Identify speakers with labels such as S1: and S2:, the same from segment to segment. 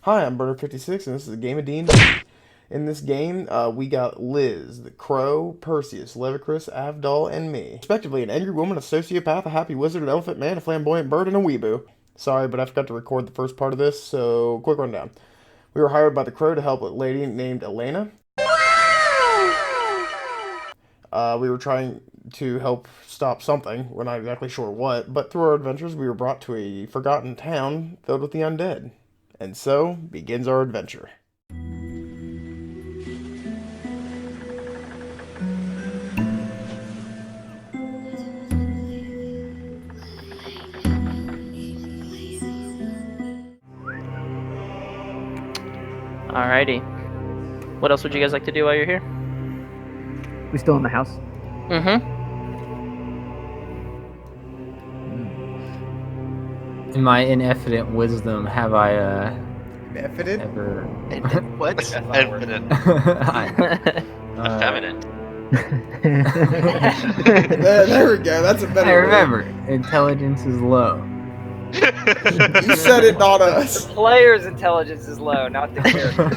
S1: Hi, I'm Burner56, and this is a game of D&D. In this game, we got Liz, the Crow, Perseus, Levicris, Avdol, and me. Respectively, an angry woman, a sociopath, a happy wizard, an elephant man, a flamboyant bird, and a weeboo. Sorry, but I forgot to record the first part of this, so quick rundown. We were hired by the Crow to help a lady named Elena. We were trying to help stop something, we're not exactly sure what, but through our adventures we were brought to a forgotten town filled with the undead. And so begins our adventure.
S2: Alrighty. What else would you guys like to do while you're here?
S3: We still in the house?
S2: Mm-hmm.
S4: In my infinite wisdom, have I
S1: Effeminate?
S4: ever?
S5: What?
S6: Infinite. Effeminate.
S1: There we go, that's a better
S4: I
S1: word.
S4: remember. Intelligence is low.
S1: You said it, not us.
S5: Player's intelligence is low, not the character.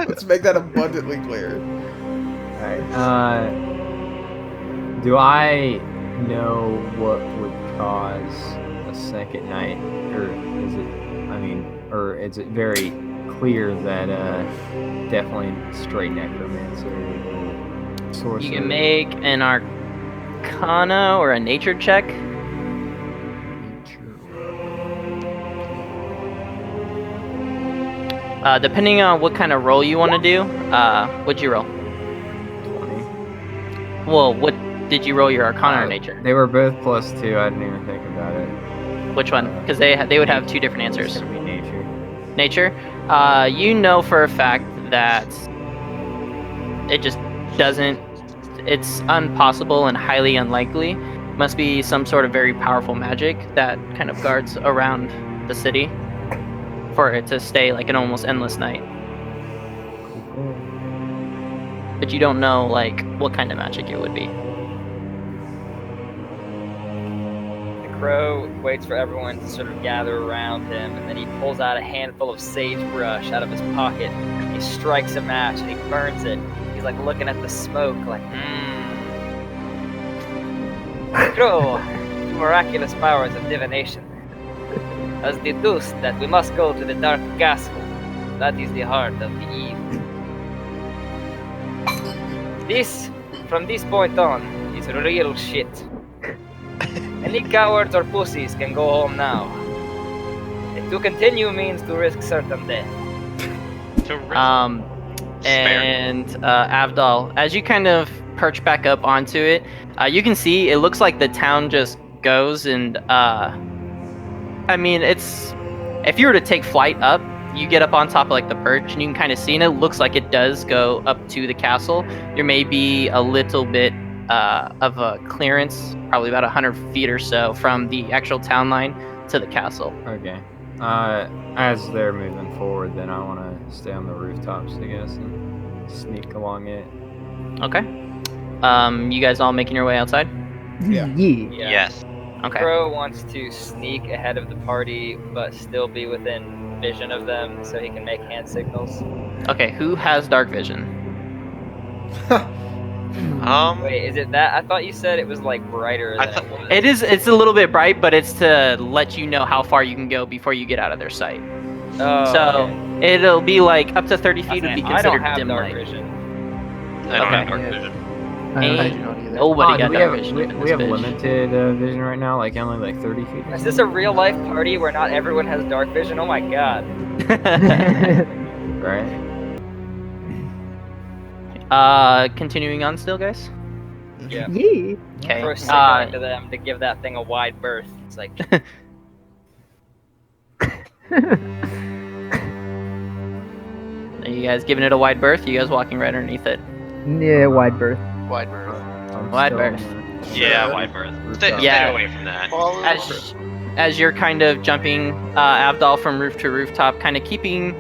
S1: Let's make that abundantly clear.
S4: Alright. Do I know what would cause a second night, or is it? I mean, or is it very clear that definitely straight necromancer, sorcerer?
S2: You can make an Arcana or a Nature check. Depending on what kind of roll you want to do, what'd you roll?
S4: 20.
S2: Well, what did you roll, your Arcana or Nature?
S4: They were both +2. I didn't even think about it.
S2: Which one? Because they would have two different
S4: It's
S2: answers.
S4: gonna be nature.
S2: Nature. You know for a fact that it just doesn't. It's impossible and highly unlikely. Must be some sort of very powerful magic that kind of guards around the city for it to stay like an almost endless night. But you don't know like what kind of magic it would be.
S5: The Crow waits for everyone to sort of gather around him, and then he pulls out a handful of sagebrush out of his pocket. He strikes a match and he burns it. He's like looking at the smoke, like, Crow, the miraculous powers of divination has deduced that we must go to the Dark Castle. That is the heart of the evil. This, from this point on, is real shit. Any cowards or pussies can go home now. And to continue means to risk certain death.
S2: And Avdol, as you kind of perch back up onto it, you can see it looks like the town just goes and I mean, it's if you were to take flight up, you get up on top of like the perch and you can kind of see, and it looks like it does go up to the castle. There may be a little bit of a clearance, probably about 100 feet or so from the actual town line to the castle.
S4: Okay. As they're moving forward, then I want to stay on the rooftops, I guess, and sneak along it.
S2: Okay. You guys all making your way outside?
S1: Yeah.
S6: Yes.
S2: Okay.
S5: Crow wants to sneak ahead of the party, but still be within vision of them, so he can make hand signals.
S2: Okay. Who has dark vision?
S5: Wait, is it that? I thought you said it was like brighter than it was.
S2: It is. It's a little bit bright, but it's to let you know how far you can go before you get out of their sight.
S5: Oh,
S2: So
S5: okay.
S2: it'll be like up to 30 feet would be
S5: I don't
S2: considered
S5: have
S2: dim
S5: dark
S2: light.
S5: vision.
S6: I don't
S2: Okay.
S6: have dark vision.
S2: Nobody got
S4: we
S2: dark
S4: have,
S2: vision.
S4: we,
S2: in
S4: we
S2: this
S4: have
S2: bitch.
S4: limited vision right now, like only like 30 feet.
S5: Is this a real life party where not everyone has dark vision? Oh my god.
S4: Right?
S2: Continuing on still, guys.
S5: Yeah.
S3: Yeah.
S2: Okay.
S5: Crow signaling to them to give that thing a wide berth. It's like,
S2: Are you guys giving it a wide berth? You guys walking right underneath it?
S3: Yeah, wide berth.
S6: Wide berth.
S4: I'm
S2: Wide
S4: still
S2: berth.
S4: on
S6: Yeah, wide berth. Stay
S2: Yeah.
S6: away from that.
S2: As you're kind of jumping Avdol from roof to rooftop, kind of keeping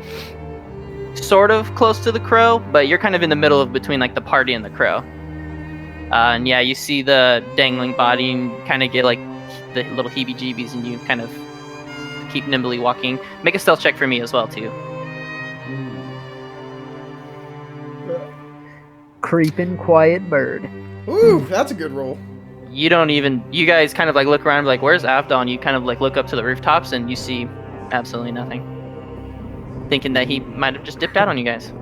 S2: sort of close to the Crow, but you're kind of in the middle of between like the party and the Crow. And yeah, you see the dangling body and kind of get like the little heebie-jeebies, and you kind of keep nimbly walking. Make a stealth check for me as well, too.
S3: Creeping quiet bird.
S1: Ooh, that's a good roll.
S2: You guys kind of like look around like, where's Avdol? And you kind of like look up to the rooftops and you see absolutely nothing. Thinking that he might have just dipped out on you guys.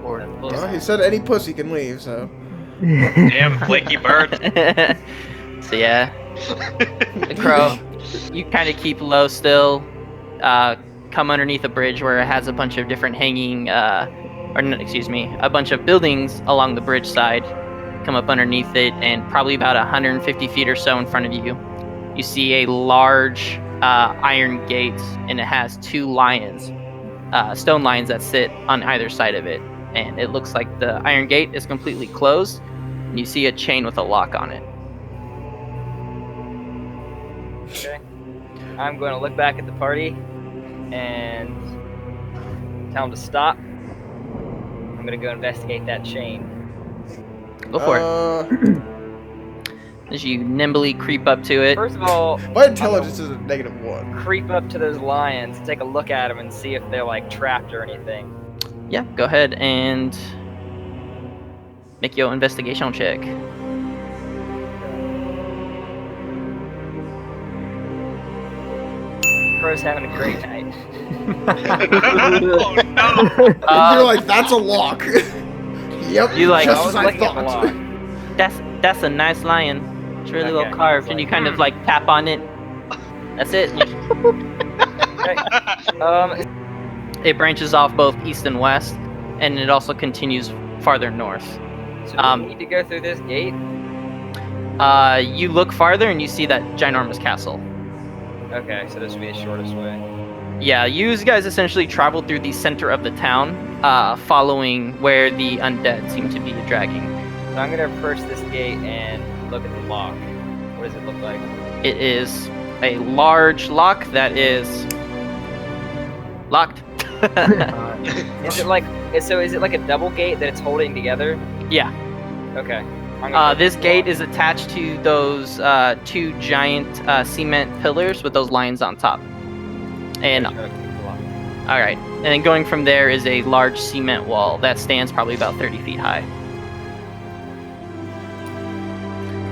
S2: Or
S1: Well, he said any pussy can leave, so.
S6: Damn flaky bird.
S2: So yeah. The crow, you kind of keep low still, come underneath a bridge where it has a bunch of different hanging, a bunch of buildings along the bridge side. Come up underneath it, and probably about 150 feet or so in front of you, you see a large iron gate, and it has two lions, stone lions that sit on either side of it. And it looks like the iron gate is completely closed, and you see a chain with a lock on it.
S5: Okay. I'm going to look back at the party and tell them to stop. I'm going to go investigate that chain.
S2: Go for it. As you nimbly creep up to it.
S5: First of all,
S1: My intelligence is a -1.
S5: creep up to those lions, take a look at them, and see if they're like trapped or anything.
S2: Yeah, go ahead and make your investigation check.
S5: Crow's having a great night.
S6: Oh no!
S1: You're like, that's a lock. Yep.
S2: You like-
S5: I
S1: just
S5: was
S1: as I
S5: looking at the
S1: thought.
S5: lock.
S2: That's a nice lion. It's really well
S5: Okay.
S2: carved, and you kind of like tap on it. That's it.
S5: Okay.
S2: It branches off both east and west, and it also continues farther north.
S5: So do we need to go through this gate?
S2: You look farther, and you see that ginormous castle.
S5: Okay, so this will be the shortest way.
S2: Yeah, you guys essentially traveled through the center of the town, following where the undead seem to be dragging.
S5: So I'm gonna approach this gate and look at the lock. What does it look like?
S2: It is a large lock that is locked.
S5: Is it like is it like a double gate that it's holding together?
S2: Yeah.
S5: Okay. I'm gonna
S2: This gate is attached to those two giant cement pillars with those lions on top. And all right, and then going from there is a large cement wall that stands probably about 30 feet high.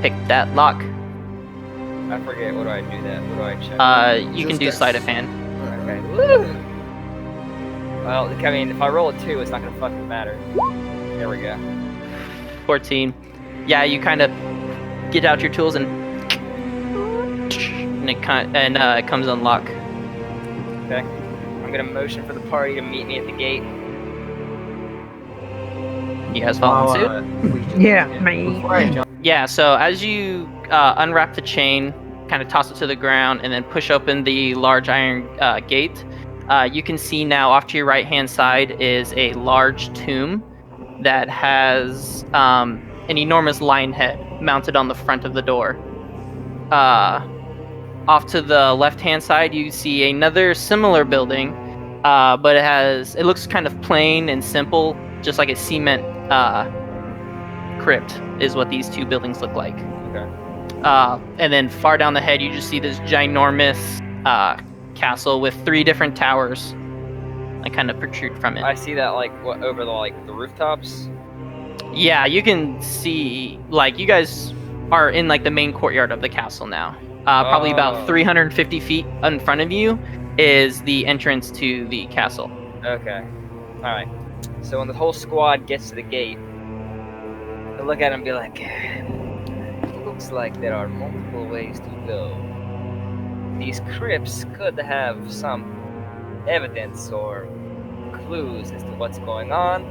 S2: Pick that lock.
S5: I forget. What do I do that? What do I check?
S2: You can
S1: Just
S2: do
S1: X.
S2: sleight of hand.
S5: Okay. Woo! Well, I mean, if I roll a 2, it's not gonna fucking matter. There we go.
S2: 14. Yeah, you kind of get out your tools and it comes unlock.
S5: Okay. I'm gonna motion for the party to meet me at the gate.
S2: You guys follow suit?
S3: Yeah, me.
S4: Before I jump,
S2: Yeah, so as you unwrap the chain, kind of toss it to the ground, and then push open the large iron gate, you can see now off to your right-hand side is a large tomb that has an enormous lion head mounted on the front of the door. Off to the left-hand side, you see another similar building, but it looks kind of plain and simple, just like a cement crypt is what these two buildings look like.
S5: Okay.
S2: And then far down the head, you just see this ginormous castle with 3 different towers that kind of protrude from it.
S5: I see that over the rooftops.
S2: Yeah, you can see, like, you guys are in like the main courtyard of the castle now. Probably about
S5: Oh.
S2: 350 feet in front of you is the entrance to the castle.
S5: Okay. All right. So when the whole squad gets to the gate, they'll look at it and be like, "It looks like there are multiple ways to go. These crypts could have some evidence or clues as to what's going on,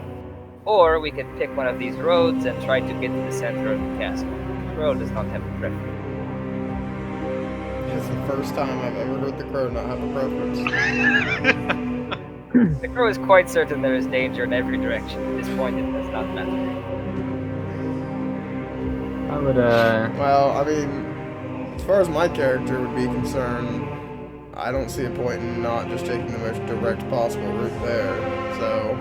S5: or we could pick one of these roads and try to get to the center of the castle. The road does not have a preference."
S1: It's the first time I've ever heard the crow not have a preference.
S5: The crow is quite certain there is danger in every direction. At this point, it does not matter.
S4: I would
S1: Well, I mean, as far as my character would be concerned, I don't see a point in not just taking the most direct possible route there. So,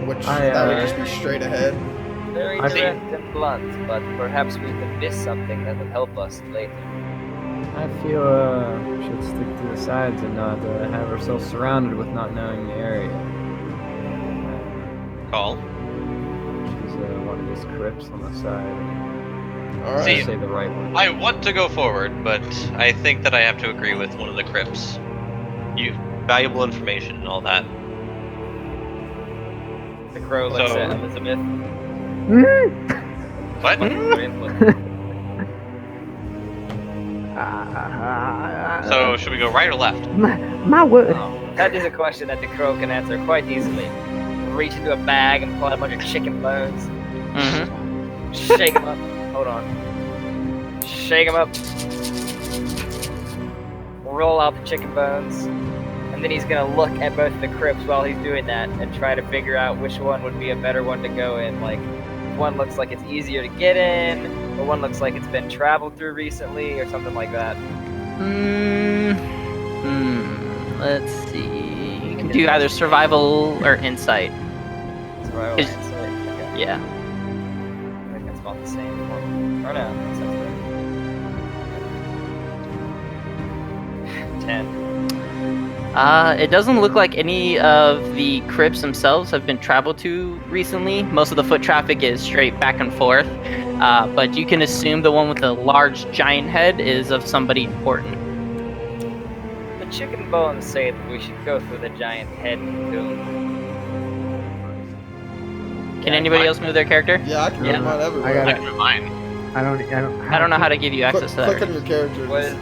S1: that would just be straight ahead.
S5: Very
S4: I think-
S5: direct and blunt, but perhaps we could miss something that will help us later.
S4: I feel we should stick to the sides and not have ourselves surrounded with not knowing the area.
S6: Call.
S4: Choose one of these crypts on the side.
S1: Alright.
S6: See,
S4: Say the right one.
S6: I want to go forward, but I think that I have to agree with one of the crypts. You valuable information and all that.
S5: The crow looks
S6: So-
S5: at Elizabeth.
S6: What? So should we go right or left?
S3: My word.
S5: That is a question that the crow can answer quite easily. Reach into a bag and pull out a bunch of chicken bones.
S2: Mm-hmm.
S5: Shake them up. Hold on. Shake them up. Roll out the chicken bones. And then he's gonna look at both the crypts while he's doing that and try to figure out which one would be a better one to go in. Like, one looks like it's easier to get in, or one looks like it's been traveled through recently, or something like that.
S2: Let's see. You can do either survival or insight.
S5: Survival
S2: Is-
S5: insight. Okay.
S2: Yeah.
S5: I think that's about the same form. Or no, insight's right. 10.
S2: It doesn't look like any of the crypts themselves have been traveled to recently. Most of the foot traffic is straight back and forth. But you can assume the one with the large giant head is of somebody important.
S5: The chicken bones say that we should go through the giant head cocoon.
S2: Can anybody else move their character?
S1: Yeah, I can
S2: Yeah.
S1: move mine everywhere.
S3: I got
S6: I
S3: it.
S6: can move mine.
S3: I don't
S2: I don't know how to give you access to that.
S1: Click on your character.
S5: What is,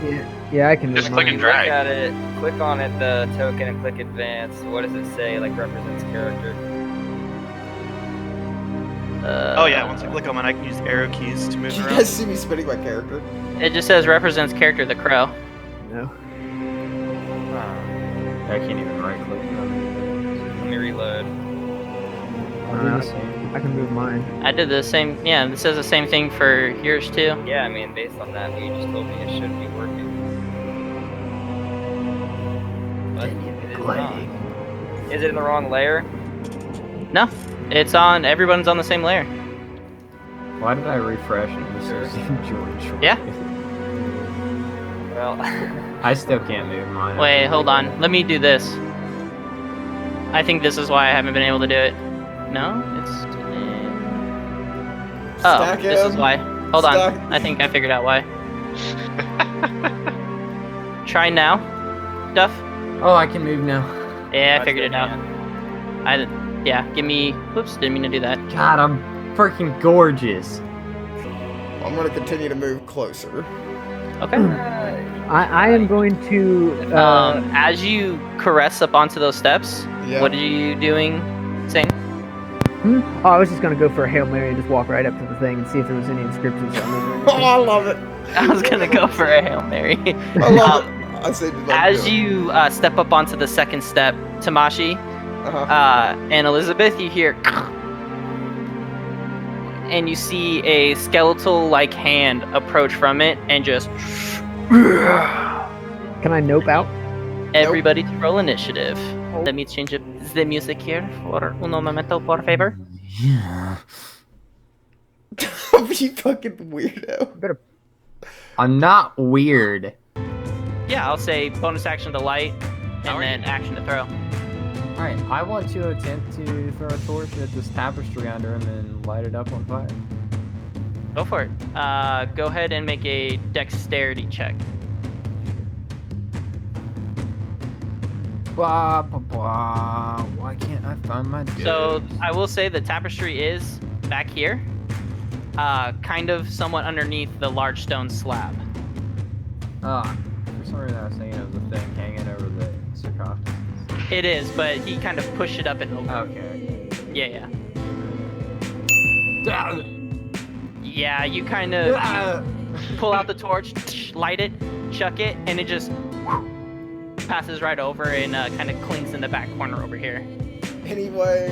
S3: Yeah, I can
S6: Just
S3: move
S6: click
S3: mine.
S6: and
S5: look
S6: drag.
S5: at it, click on it, the token, and click advance. What does it say, like, represents character?
S7: Oh yeah, once I click on mine, I can use arrow keys to move
S1: Did you
S7: around.
S1: guys see me spinning my character?
S2: It just says represents character the crow.
S3: No.
S4: I can't even right click on
S5: Let me reload.
S4: it. I'll do the same.
S3: I can move mine.
S2: I did the same. Yeah, it says the same thing for yours too.
S5: Yeah, I mean, based on that, you just told me it should be working. But it is not. Is it in the wrong layer?
S2: No, it's on. Everyone's on the same layer.
S4: Why did I refresh and this is George?
S2: Yeah.
S5: Well,
S4: I still can't move mine.
S2: Wait, hold on. Let me do this. I think this is why I haven't been able to do it. No, it's. Oh,
S1: Stack
S2: this is
S1: him.
S2: why. Hold on.
S1: Stack-
S2: I think I figured out why. Try now, Duff.
S4: Oh, I can move now.
S2: Yeah, I figured it out. Yeah, give me. Whoops, didn't mean to do that.
S4: God, I'm freaking gorgeous.
S1: I'm gonna continue to move closer.
S2: Okay.
S3: I am going to.
S2: As you caress up onto those steps,
S1: Yeah.
S2: what are you doing, Zane?
S3: Oh, I was just gonna go for a Hail Mary and just walk right up to the thing and see if there was any inscriptions on it.
S1: Oh, I love it.
S2: I was gonna go for a Hail Mary.
S1: I love it. I say do that.
S2: As you step up onto the second step, Tamashi
S1: Uh-huh.
S2: and Elizabeth, you hear, and you see a skeletal-like hand approach from it, and just
S3: Can I nope out?
S2: everybody to roll initiative. Let me change up the music here for uno momento, por favor.
S1: You fucking weirdo.
S4: I'm not weird.
S2: Yeah, I'll say bonus action to light, and then action to throw.
S4: Alright, I want to attempt to throw a torch at this tapestry under him and light it up on fire.
S2: Go for it. Go ahead and make a dexterity check.
S4: Blah, blah, blah. Why can't I find my
S2: So I will say the tapestry is back here, kind of somewhat underneath the large stone slab.
S4: For some reason I was thinking it was a thing hanging over the sarcophagus.
S2: It is, but he kind of pushed it up and over.
S4: Okay.
S2: Yeah. Yeah, you kind of pull out the torch, light it, chuck it, and it just passes right over and kind of clings in the back corner over here.
S1: Anyway,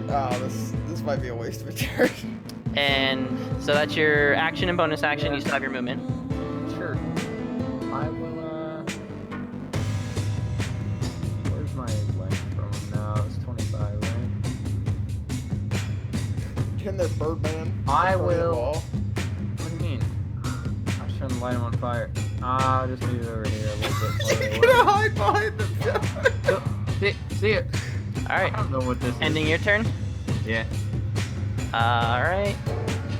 S1: this might be a waste of a turn.
S2: And so that's your action and bonus action.
S4: Yeah.
S2: You still have your movement.
S4: Sure. I will, where's my length from him now? It's 25, right?
S1: Get in there, Birdman.
S4: I
S1: Throw the
S4: will-
S1: ball.
S4: What do you mean? I was trying to light him on fire. I'll just move over here a little bit.
S1: You're gonna hide behind the pillar.
S4: See it.
S2: All right.
S4: I don't know what this
S2: Ending your turn.
S4: is. Yeah.
S2: All right.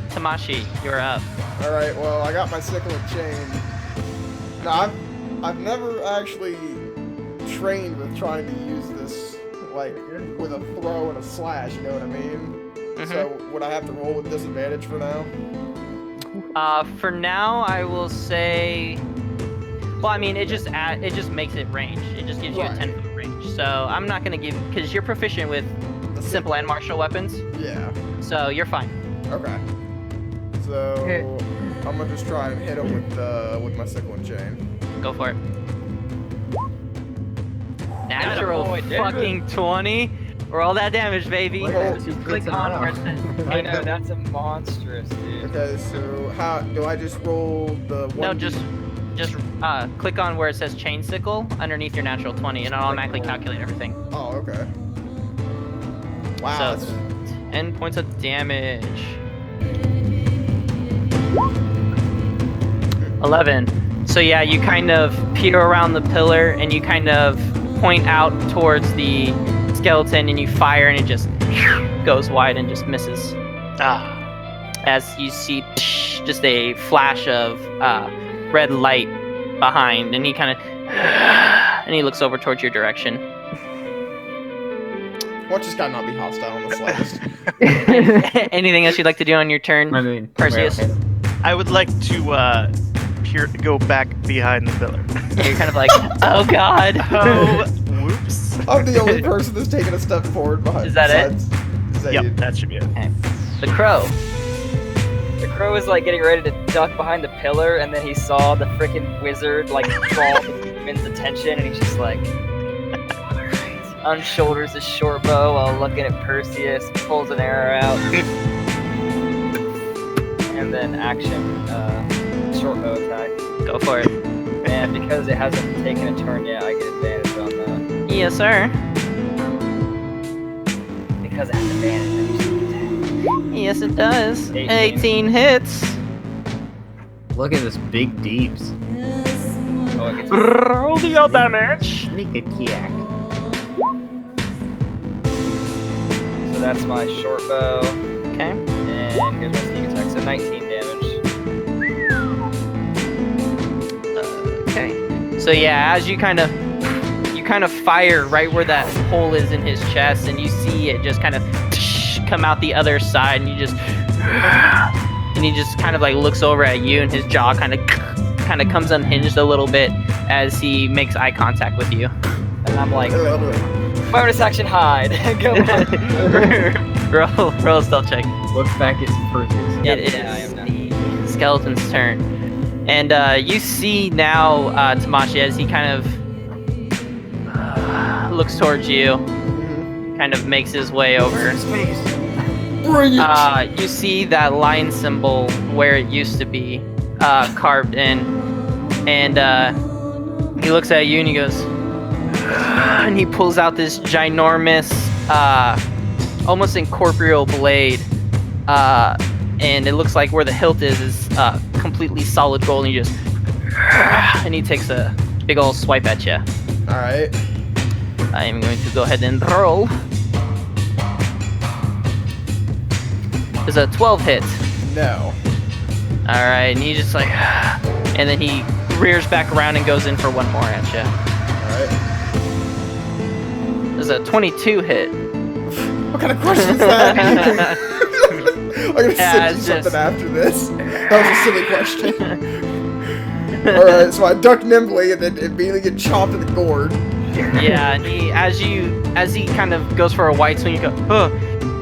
S2: Tamashi, you're up.
S1: All right. Well, I got my sickle and chain. Now, I've never actually trained with trying to use this like with a throw and a slash. You know what I mean? So would I have to roll with disadvantage for now?
S2: For now, I will say. Well, I mean, it just makes it range. It just gives you a
S1: Right.
S2: 10-foot range. So I'm not gonna give because you're proficient with
S1: The
S2: simple and martial weapons.
S1: Yeah.
S2: So you're fine.
S1: Okay. So I'm gonna just try and hit him with my sickle and chain.
S2: Go for it. Natural
S5: boy, Devyn.
S2: fucking 20. Roll that damage, baby.
S4: Look at that, she's
S2: Click
S4: blitzing
S2: on
S4: out.
S2: where it says.
S5: I know, that's a monstrous, dude.
S1: Okay. So how do I just roll the one?
S2: No, just click on where it says chain sickle underneath your natural 20, and it'll automatically calculate everything.
S1: Oh, okay. Wow.
S2: So 10 points of damage. 11. So yeah, you kind of peer around the pillar and you kind of point out towards the skeleton and you fire and it just goes wide and just misses. As you see just a flash of red light behind, and he kind of and he looks over towards your direction.
S1: Watch this guy not be hostile in the slightest.
S2: Anything else you'd like to do on your turn,
S4: I mean,
S2: Perseus?
S7: I would like to go back behind the pillar.
S2: You're kind of like, oh god.
S7: Oh, whoops.
S1: I'm the only person that's taken a step forward behind.
S2: Is that it?
S1: besides
S7: Yep,
S1: Zayd.
S7: that should be it.
S2: The crow.
S5: The crow is like getting ready to duck behind the pillar, and then he saw the freaking wizard like draw the demon's attention, and he's just like, alright. Unshoulders his short bow while looking at Perseus, pulls an arrow out, and then action short bow attack.
S2: Go for it.
S5: And because it hasn't taken a turn yet, I get advantage on that.
S2: Yes, sir.
S5: Because it has advantage, I usually attack.
S2: Yes, it does.
S5: 18.
S2: 18 hits.
S4: Look at this big deeps.
S5: Oh, it gets
S2: Roll the damage.
S4: Sneak a kick.
S5: So that's my short bow.
S2: Okay.
S5: And here's my sneak attack, so 19 damage.
S2: Okay. So yeah, as you kind of fire right where that hole is in his chest, and you see it just kind of come out the other side, and he just kind of like looks over at you, and his jaw kind of comes unhinged a little bit as he makes eye contact with you.
S5: And I'm like, bonus action hide. Go on.
S2: roll a stealth check.
S4: Looks back at Perseus.
S2: It is
S5: yeah, I am now.
S2: the skeleton's turn. And you see now Tamashi as he kind of looks towards you, kind of makes his way over.
S1: Bring it!
S2: You see that line symbol where it used to be carved in, and he looks at you and he goes, and he pulls out this ginormous, almost incorporeal blade, and it looks like where the hilt is completely solid gold, and he just, and he takes a big old swipe at you.
S1: All right.
S2: I am going to go ahead and roll. There's a 12 hit.
S1: No.
S2: Alright, and he's just like, and then he rears back around and goes in for one more at you.
S1: All right.
S2: There's a 22 hit.
S1: What kind of question is that? I'm gonna
S2: Yeah,
S1: send you
S2: it's
S1: something
S2: just-
S1: after this. That was a silly question. Alright, so I duck nimbly and then immediately get chopped in the gourd.
S2: Yeah, and he, as he kind of goes for a white swing, you go, huh,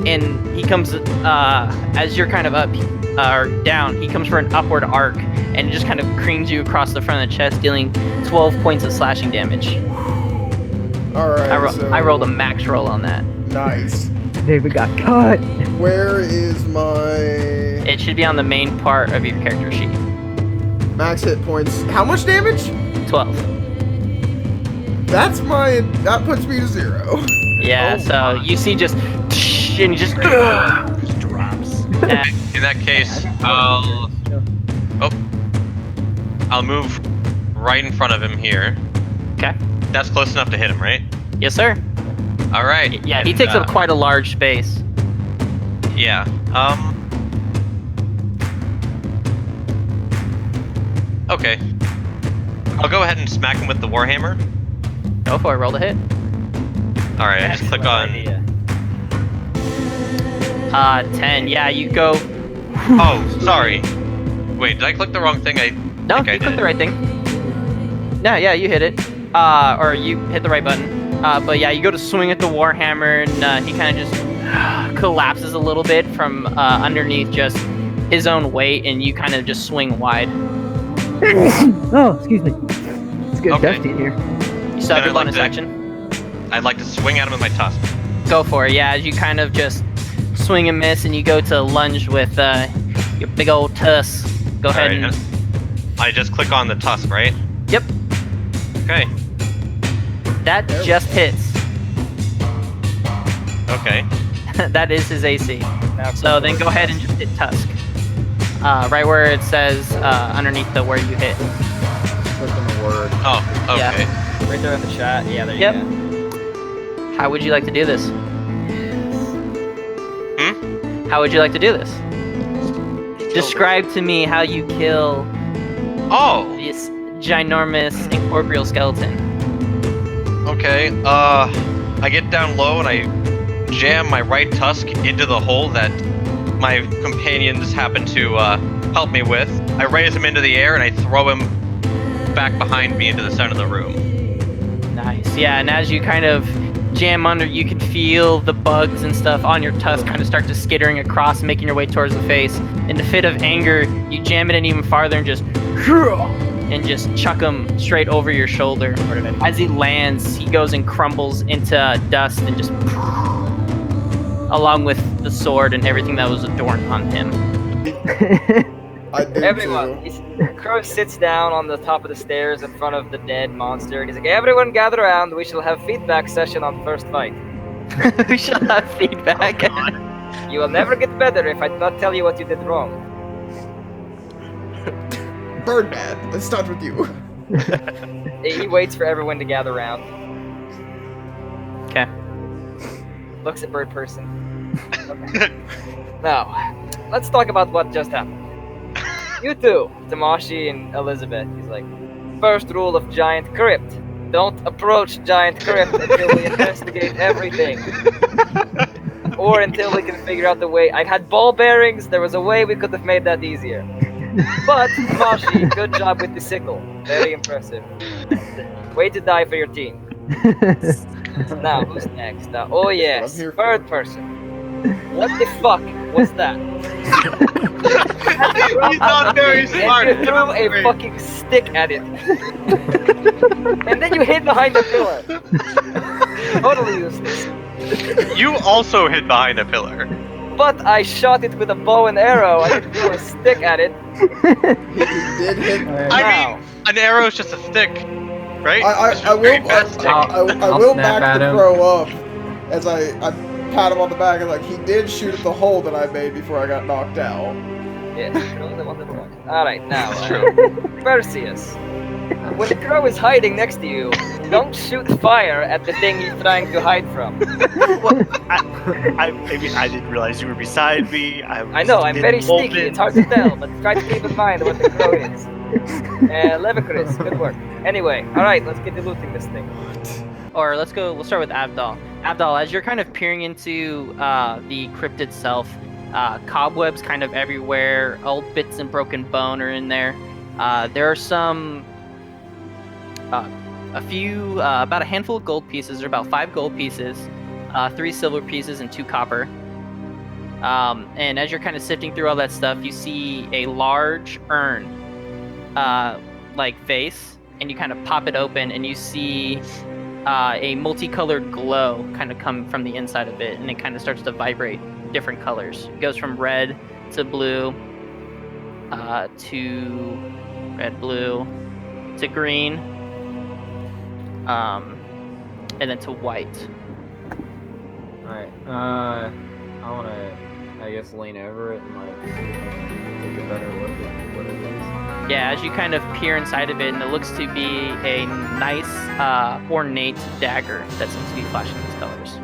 S2: and he comes, as you're kind of up, or down, he comes for an upward arc, and just kind of creams you across the front of the chest, dealing 12 points of slashing damage.
S1: Alright,
S2: I rolled a max roll on that.
S1: Nice.
S3: David got cut.
S1: Where is my
S2: It should be on the main part of your character sheet.
S1: max hit points? How much damage?
S2: 12.
S1: That puts me to 0.
S2: Yeah,
S1: Oh
S2: so
S1: my.
S2: you see just, and he just,
S7: Just drops.
S6: In that case, I'll move right in front of him here.
S2: Okay.
S6: That's close enough to hit him, right?
S2: Yes, sir.
S6: All right.
S2: Yeah, he
S6: and,
S2: takes up quite a large space.
S6: Yeah. Okay. I'll go ahead and smack him with the warhammer.
S2: Go for it. Roll the hit.
S6: All right. I just click on.
S5: Idea.
S2: 10. Yeah, you go.
S6: Oh, sorry. Wait, did I click the wrong thing?
S2: No,
S6: think I
S2: you clicked
S6: did.
S2: the right thing. No, yeah, you hit it. Or you hit the right button. But yeah, you go to swing at the warhammer, and he kind of just collapses a little bit from underneath just his own weight, and you kind of just swing wide.
S3: Oh, excuse me. It's good
S6: Okay.
S3: dusty in here.
S2: You still have
S6: And
S2: your
S6: I'd like
S2: bonus
S6: to-
S2: action.
S6: I'd like to swing at him with my tusk.
S2: Go for it. Yeah, as you kind of just swing and miss, and you go to lunge with your big old tusk. Go ahead
S6: Alright,
S2: and.
S6: I just click on the tusk, right?
S2: Yep,
S6: Okay.
S2: that just hits.
S6: Okay.
S2: That is his AC.
S5: Now
S2: So then go ahead and just hit tusk. Right where it says underneath the where you hit.
S4: Click on the word.
S6: Oh, okay.
S5: right there in the chat. Yeah, there you
S2: Yep.
S5: go.
S2: How would you like to do this? How would you like to do this? Describe to me how you kill
S6: Oh,
S2: this ginormous incorporeal skeleton.
S6: okay. I get down low and I jam my right tusk into the hole that my companions happen to help me with. I raise him into the air and I throw him back behind me into the center of the room.
S2: Nice. Yeah, and as you kind of jam under, you can feel the bugs and stuff on your tusk kind of start to skittering across, making your way towards the face. In a fit of anger, you jam it in even farther and just chuck him straight over your shoulder. As he lands, he goes and crumbles into dust and just along with the sword and everything that was adorned on him.
S1: I did
S5: Everyone,
S1: too.
S5: Crow sits down on the top of the stairs in front of the dead monster, and he's like, "Everyone, gather around. We shall have feedback session on first fight.
S2: We shall have feedback.
S5: You will never get better if I do not tell you what you did wrong."
S1: Birdman, let's start with you.
S5: He waits for everyone to gather around.
S2: Okay.
S5: Looks at Bird Person. Okay. Now, let's talk about what just happened. You two, Tamashi and Elizabeth. He's like, first rule of Giant Crypt. Don't approach Giant Crypt until we investigate everything. Or until we can figure out the way. I had ball bearings, there was a way we could have made that easier. But, Tamashi, good job with the sickle. Very impressive. Way to die for your team. Now, who's next? Oh yes,
S1: I'm here for.
S5: Bird Person. What the fuck was that?
S6: He's not very smart.
S5: And you threw a fucking stick at it. And then you hid behind the pillar. Totally useless.
S6: You also hid behind a pillar.
S5: But I shot it with a bow and arrow. I didn't throw a stick at it.
S1: He did hit.
S6: I mean, an arrow is just a stick, right? It's
S1: I
S6: a very
S1: will.
S6: fast stick.
S1: I
S4: I'll
S1: will
S4: snap
S1: back
S4: at
S1: the
S4: him.
S1: crow up as I pat him on the back and like he did shoot at the hole that I made before I got knocked out.
S5: Yeah, Crow the one that won. Alright, now,
S6: It's true.
S5: Perseus. When the crow is hiding next to you, don't shoot fire at the thing he's trying to hide from.
S7: Maybe I didn't realize you were beside me.
S5: I know, I'm very sneaky, it's hard to tell, but try to keep in mind what the crow is. Levicris, good work. Anyway, alright, let's get to looting this thing.
S2: Or let's start with Avdol. Avdol, as you're kind of peering into the crypt itself, cobwebs kind of everywhere, old bits and broken bone are in there. There are some, about a handful of gold pieces. There are about 5 gold pieces, 3 silver pieces, and 2 copper. And as you're kind of sifting through all that stuff, you see a large urn, like vase, and you kind of pop it open, and you see a multicolored glow kind of come from the inside of it, and it kind of starts to vibrate different colors. It goes from red to blue, to red, blue, to green, and then to white.
S4: Alright, I wanna, I guess, lean over it and like take a better look at what it is.
S2: Yeah, as you kind of peer inside of it, and it looks to be a nice, ornate dagger that seems to be flashing these colors.